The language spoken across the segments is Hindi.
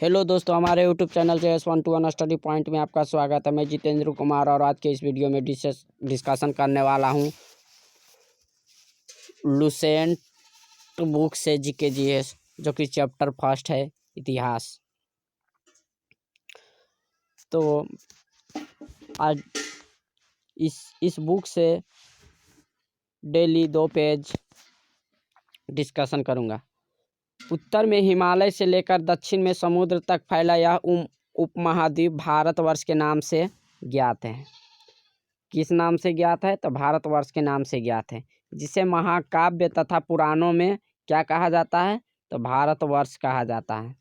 हेलो दोस्तों, हमारे यूट्यूब चैनल से S121 स्टडी पॉइंट में आपका स्वागत है। मैं जितेंद्र कुमार और आज के इस वीडियो में डिस्कशन करने वाला हूं लुसेंट बुक से जीके जीएस, जो कि चैप्टर फर्स्ट है, इतिहास। तो आज इस बुक से डेली 2 पेज डिस्कशन करूंगा। उत्तर में हिमालय से लेकर दक्षिण में समुद्र तक फैला यह उपमहाद्वीप भारतवर्ष के नाम से ज्ञात है। किस नाम से ज्ञात है? तो भारतवर्ष के नाम से ज्ञात है, जिसे महाकाव्य तथा पुराणों में क्या कहा जाता है? तो भारतवर्ष कहा जाता है।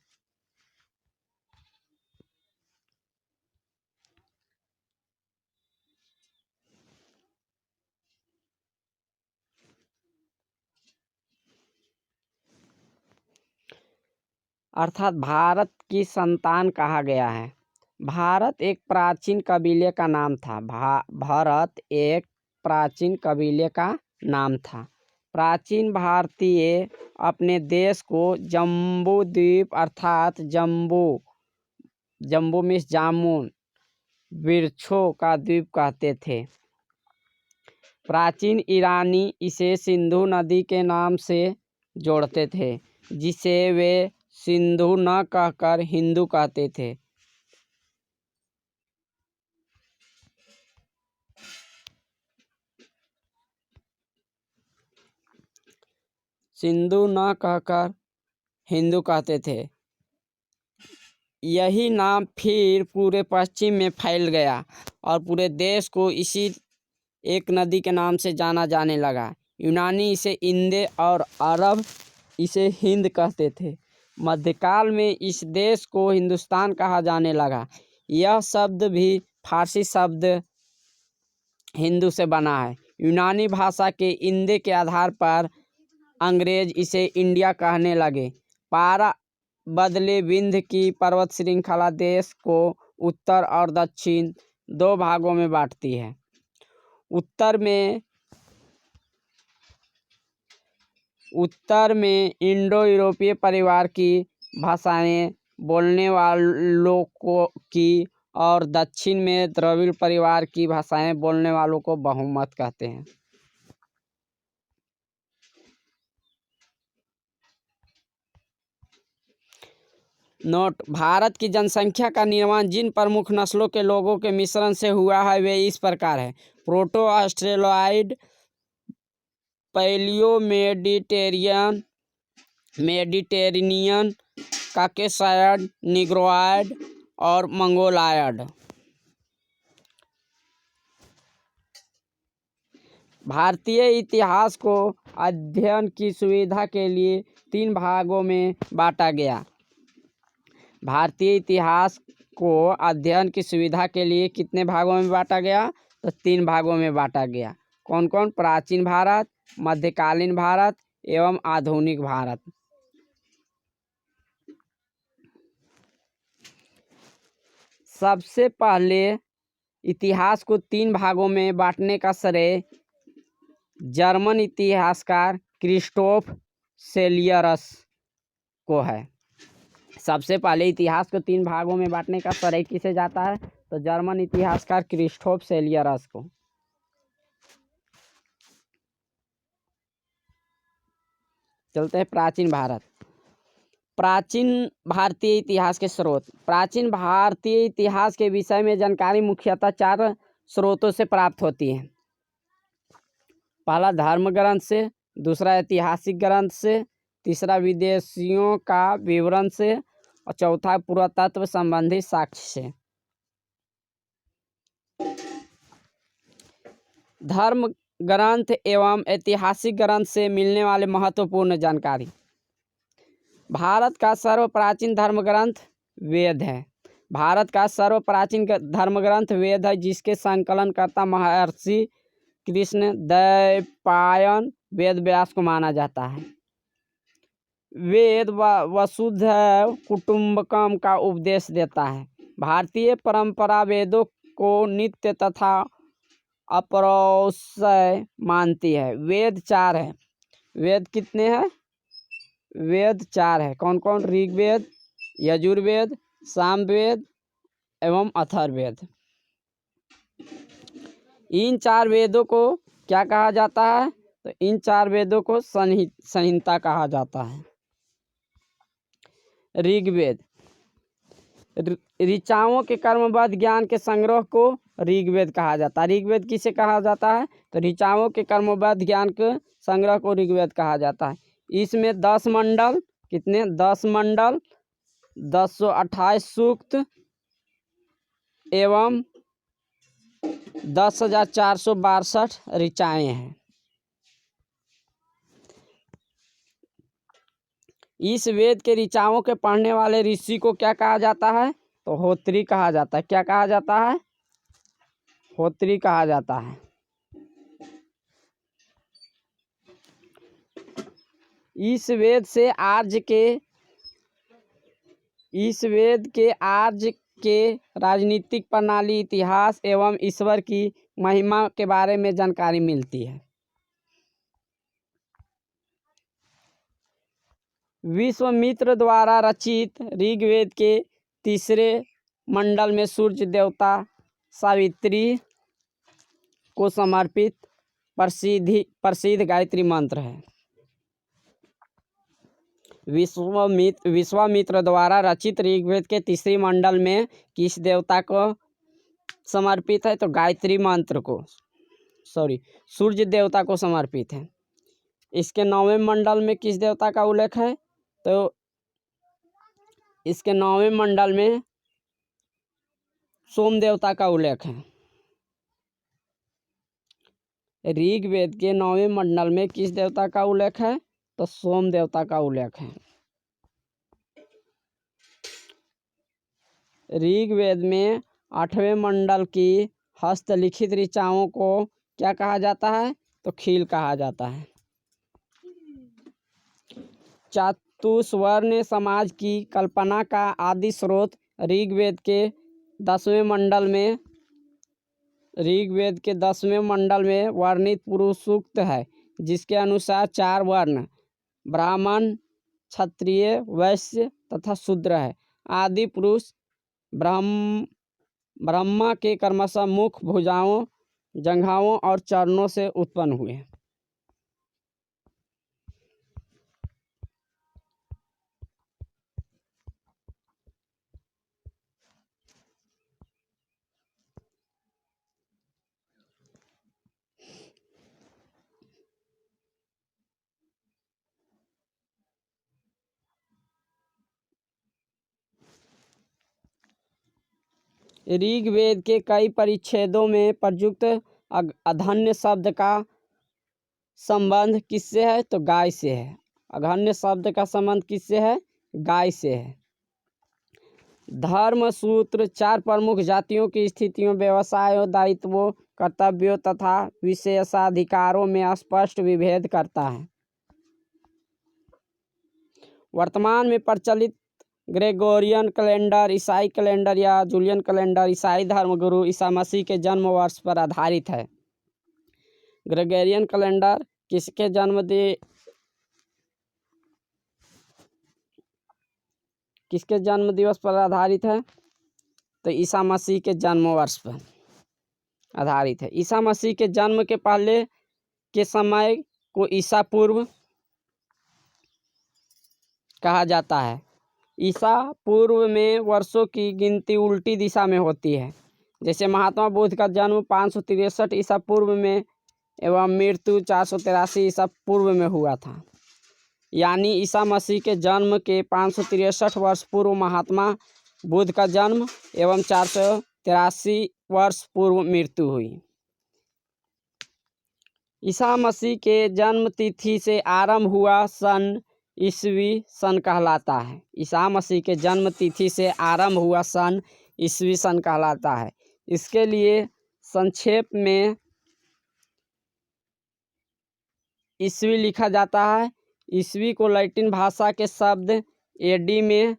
अर्थात भारत की संतान कहा गया है। भारत एक प्राचीन कबीले का नाम था। भारत एक प्राचीन कबीले का नाम था। प्राचीन भारतीय अपने देश को जम्बू द्वीप अर्थात जम्बू मीन्स जामुन, वृक्षों का द्वीप कहते थे। प्राचीन ईरानी इसे सिंधु नदी के नाम से जोड़ते थे, जिसे वे सिंधु न कहकर हिंदू कहते थे। सिंधु न कहकर हिंदू कहते थे। यही नाम फिर पूरे पश्चिम में फैल गया और पूरे देश को इसी एक नदी के नाम से जाना जाने लगा। यूनानी इसे इंदे और अरब इसे हिंद कहते थे। मध्यकाल में इस देश को हिंदुस्तान कहा जाने लगा। यह शब्द भी फारसी शब्द हिंदू से बना है। यूनानी भाषा के इंदे के आधार पर अंग्रेज इसे इंडिया कहने लगे। पारा बदले विंध्य की पर्वत श्रृंखला देश को उत्तर और दक्षिण 2 भागों में बांटती है। उत्तर में इंडो यूरोपीय परिवार की भाषाएं बोलने वालों की और दक्षिण में द्रविड़ परिवार की भाषाएं बोलने वालों को बहुमत कहते हैं। नोट: भारत की जनसंख्या का निर्माण जिन प्रमुख नस्लों के लोगों के मिश्रण से हुआ है वे इस प्रकार है: proto Australoid, paleo Mediterranean, Caucasoid, Negroid और मंगोलॉइड। भारतीय इतिहास को अध्ययन की सुविधा के लिए 3 भागों में बांटा गया। भारतीय इतिहास को अध्ययन की सुविधा के लिए कितने भागों में बांटा गया? तो 3 भागों में बांटा गया। कौन कौन? प्राचीन भारत, मध्यकालीन भारत एवं आधुनिक भारत। सबसे पहले इतिहास को 3 भागों में बांटने का श्रेय जर्मन इतिहासकार क्रिस्टोफ सेलियरस को है। सबसे पहले इतिहास को 3 भागों में बांटने का श्रेय किसे जाता है? तो जर्मन इतिहासकार क्रिस्टोफ सेलियरस को। चलते हैं प्राचीन भारत। प्राचीन भारतीय इतिहास के स्रोत। प्राचीन भारतीय इतिहास के विषय में जानकारी मुख्यतः 4 स्रोतों से प्राप्त होती है। पहला धर्म ग्रंथ से, दूसरा ऐतिहासिक ग्रंथ से, तीसरा विदेशियों का विवरण से और चौथा पुरातत्व संबंधी साक्ष्य से। धर्म ग्रंथ एवं ऐतिहासिक ग्रंथ से मिलने वाले महत्वपूर्ण जानकारी। भारत का सर्वप्राचीन धर्म ग्रंथ वेद है। भारत का सर्वप्राचीन धर्म ग्रंथ वेद है, जिसके संकलनकर्ता महर्षि कृष्ण द्वैपायन वेद व्यास को माना जाता है। वेद वसुधैव कुटुंबकम का उपदेश देता है। भारतीय परंपरा वेदों को नित्य तथा अपौरुषेय मानती है। वेद 4 है। वेद कितने हैं? वेद 4 है। कौन कौन? ऋग्वेद, यजुर्वेद, सामवेद एवं अथर्ववेद। इन 4 वेदों को क्या कहा जाता है? तो इन 4 वेदों को संहिता कहा जाता है। ऋग्वेद, ऋचाओं के कर्मबद्ध ज्ञान के संग्रह को ऋग्वेद कहा जाता है। ऋग्वेद किसे कहा जाता है? तो ऋचाओं के कर्मबद्ध ज्ञान के संग्रह को ऋग्वेद कहा जाता है। इसमें 10 मंडल, कितने? 10 मंडल, 1028 सूक्त एवं 10,462 ऋचाएँ हैं। इस वेद के ऋचाओं के पढ़ने वाले ऋषि को क्या कहा जाता है? तो होत्री कहा जाता है। क्या कहा जाता है? होत्री कहा जाता है। इस वेद के आर्य के राजनीतिक प्रणाली, इतिहास एवं ईश्वर की महिमा के बारे में जानकारी मिलती है। विश्वामित्र द्वारा रचित ऋग्वेद के 3 मंडल में सूर्य देवता सावित्री को समर्पित प्रसिद्ध गायत्री मंत्र है। विश्वामित्र द्वारा रचित ऋग्वेद के 3 मंडल में किस देवता को समर्पित है? तो गायत्री मंत्र को, सूर्य देवता को समर्पित है। इसके 9वें मंडल में किस देवता का उल्लेख है? तो इसके 9वें मंडल में सोम देवता का उल्लेख है। ऋग्वेद के 9वें मंडल में किस देवता का उल्लेख है? तो सोम देवता का उल्लेख है। ऋग्वेद में 8वें मंडल की हस्तलिखित ऋचाओं को क्या कहा जाता है? तो खील कहा जाता है। चतुस्वर्ण समाज की कल्पना का आदि स्रोत ऋग्वेद के 10वें मंडल में वर्णित पुरुष सूक्त है, जिसके अनुसार 4 वर्ण ब्राह्मण, क्षत्रिय, वैश्य तथा शूद्र है। आदि पुरुष ब्रह्मा के क्रमशः मुख, भुजाओं, जंघाओं और चरणों से उत्पन्न हुए। ऋग्वेद के कई परिच्छेदों में प्रयुक्त अधन्य शब्द का संबंध किससे है? तो गाय से है। अधन्य शब्द का संबंध किससे है? गाय से है। धर्म सूत्र 4 प्रमुख जातियों की स्थितियों, व्यवसायों, दायित्वों, कर्तव्यों तथा विशेषाधिकारों में स्पष्ट विभेद करता है। वर्तमान में प्रचलित ग्रेगोरियन कैलेंडर, ईसाई कैलेंडर या जूलियन कैलेंडर ईसाई धर्मगुरु ईसा मसीह के जन्म वर्ष पर आधारित है। ग्रेगोरियन कैलेंडर किसके जन्म दिवस पर आधारित है? तो ईसा मसीह के जन्म वर्ष पर आधारित है। ईसा मसीह के जन्म के पहले के समय को ईसा पूर्व कहा जाता है। ईसा पूर्व में वर्षों की गिनती उल्टी दिशा में होती है। जैसे महात्मा बुद्ध का जन्म 563 ईसा पूर्व में एवं मृत्यु 483 ईसा पूर्व में हुआ था। यानी ईसा मसीह के जन्म के 563 वर्ष पूर्व महात्मा बुद्ध का जन्म एवं 483 वर्ष पूर्व मृत्यु हुई। ईसा मसीह के जन्म तिथि से आरंभ हुआ सन ईसवी सन कहलाता है। ईसा मसीह के जन्म तिथि से आरंभ हुआ सन ईसवी सन कहलाता है। इसके लिए संक्षेप में ईसवी लिखा जाता है। ईसवी को लैटिन भाषा के शब्द एडी में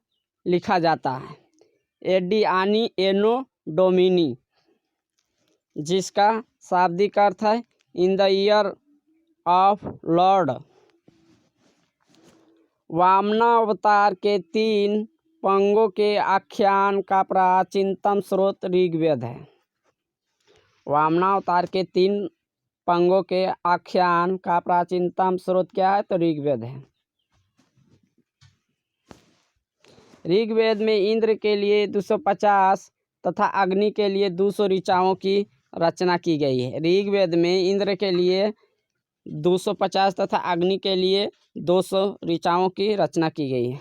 लिखा जाता है। एडी यानी एनो डोमिनी, जिसका शाब्दिक अर्थ है in the year of lord. वामनावतार के 3 पंगों के आख्यान का प्राचीनतम स्रोत ऋग्वेद है। वामनावतार के 3 पंगों के आख्यान का प्राचीनतम स्रोत क्या है? तो ऋग्वेद है। ऋग्वेद में इंद्र के लिए 250 तथा अग्नि के लिए 200 ऋचाओं की रचना की गई है। ऋग्वेद में इंद्र के लिए 250 तथा अग्नि के लिए 200 ऋचाओं की रचना की गई है।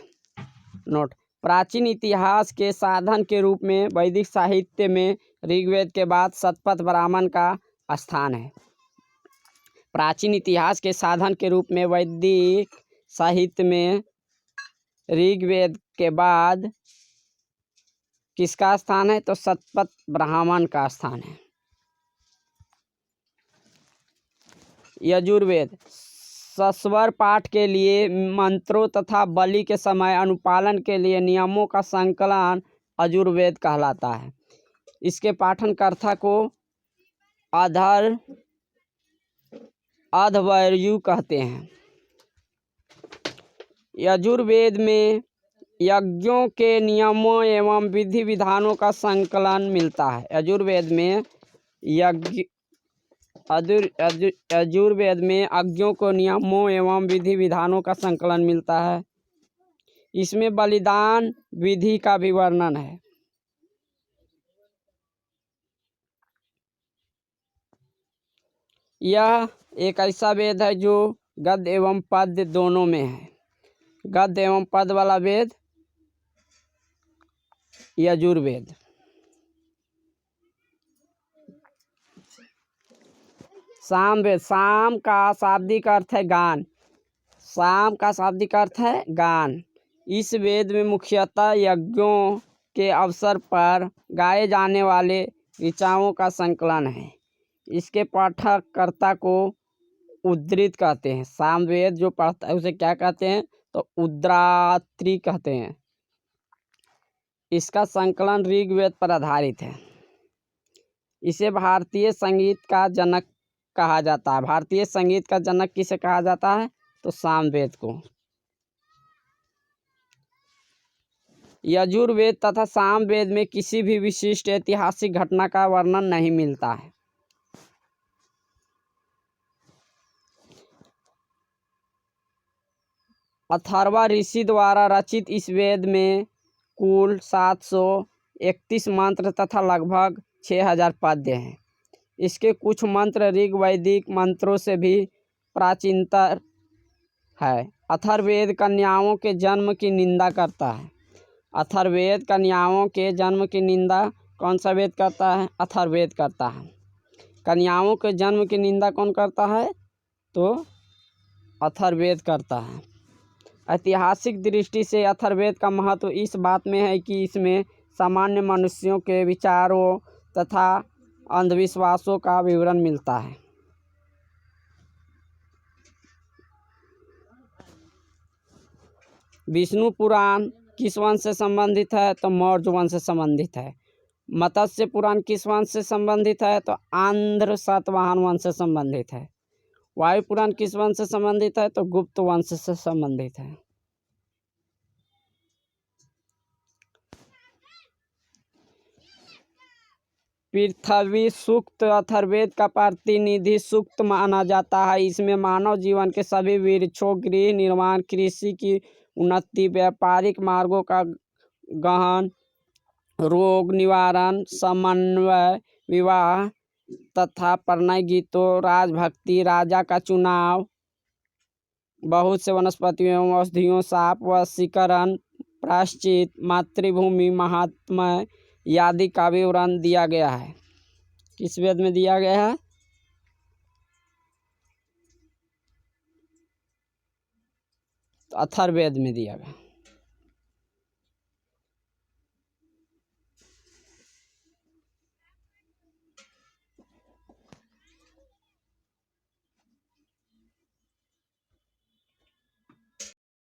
नोट: प्राचीन इतिहास के साधन के रूप में वैदिक साहित्य में ऋग्वेद के बाद शतपथ ब्राह्मण का स्थान है। प्राचीन इतिहास के साधन के रूप में वैदिक साहित्य में ऋग्वेद के बाद किसका स्थान है? तो शतपथ ब्राह्मण का स्थान है। यजुर्वेद सस्वर पाठ के लिए मंत्रों तथा बलि के समय अनुपालन के लिए नियमों का संकलन यजुर्वेद कहलाता है। इसके पाठनकर्ता को अध्वर्यु कहते हैं। यजुर्वेद में यज्ञों के नियमों एवं विधि विधानों का संकलन मिलता है। यजुर्वेद में यज्ञों को नियमों एवं विधि विधानों का संकलन मिलता है। इसमें बलिदान विधि का भी वर्णन है। यह एक ऐसा वेद है जो गद्य एवं पद्य दोनों में है। गद्य एवं पद वाला वेद यजुर्वेद। सामवेद, साम का शाब्दिक अर्थ है गान। साम का शाब्दिक अर्थ है गान। इस वेद में मुख्यतः यज्ञों के अवसर पर गाए जाने वाले ऋचाओं का संकलन है। इसके पाठककर्ता को उद्धृत कहते हैं। सामवेद जो पढ़ता है उसे क्या कहते हैं? तो उद्रात्री कहते हैं। इसका संकलन ऋग्वेद पर आधारित है। इसे भारतीय संगीत का जनक कहा जाता है। भारतीय संगीत का जनक किसे कहा जाता है? तो सामवेद को। यजुर्वेद तथा सामवेद में किसी भी विशिष्ट ऐतिहासिक घटना का वर्णन नहीं मिलता है। अथर्वा ऋषि द्वारा रचित इस वेद में कुल 731 मंत्र तथा लगभग 6000 पद्य हैं। इसके कुछ मंत्र ऋग्वैदिक मंत्रों से भी प्राचीनतर है। अथर्ववेद कन्याओं के जन्म की निंदा करता है। अथर्ववेद कन्याओं के जन्म की निंदा कौन सा वेद करता है? अथर्ववेद करता है। कन्याओं के जन्म की निंदा कौन करता है? तो अथर्ववेद करता है। ऐतिहासिक दृष्टि से अथर्ववेद का महत्व इस बात में है कि इसमें सामान्य मनुष्यों के विचारों तथा अंधविश्वासों का विवरण मिलता है। विष्णु पुराण किस वंश से संबंधित है? तो मौर्य वंश से संबंधित है। मत्स्य पुराण किस वंश से संबंधित है? तो आंध्र सातवाहन वंश से संबंधित है। वायु पुराण किस वंश से संबंधित है? तो गुप्त वंश से संबंधित है। पृथ्वी सूक्त अथर्ववेद का प्रतिनिधि सूक्त माना जाता है। इसमें मानव जीवन के सभी वृक्षों, गृह निर्माण, कृषि की उन्नति, व्यापारिक मार्गों का गहन, रोग निवारण, समन्वय, विवाह तथा प्रणय गीतों, राजभक्ति, राजा का चुनाव, बहुत से वनस्पतियों एवं औषधियों, शाप वशीकरण, प्रायश्चित, मातृभूमि, महात्म्य आदि का विवरण दिया गया है। किस वेद में दिया गया है? तो अथर्ववेद में दिया गया।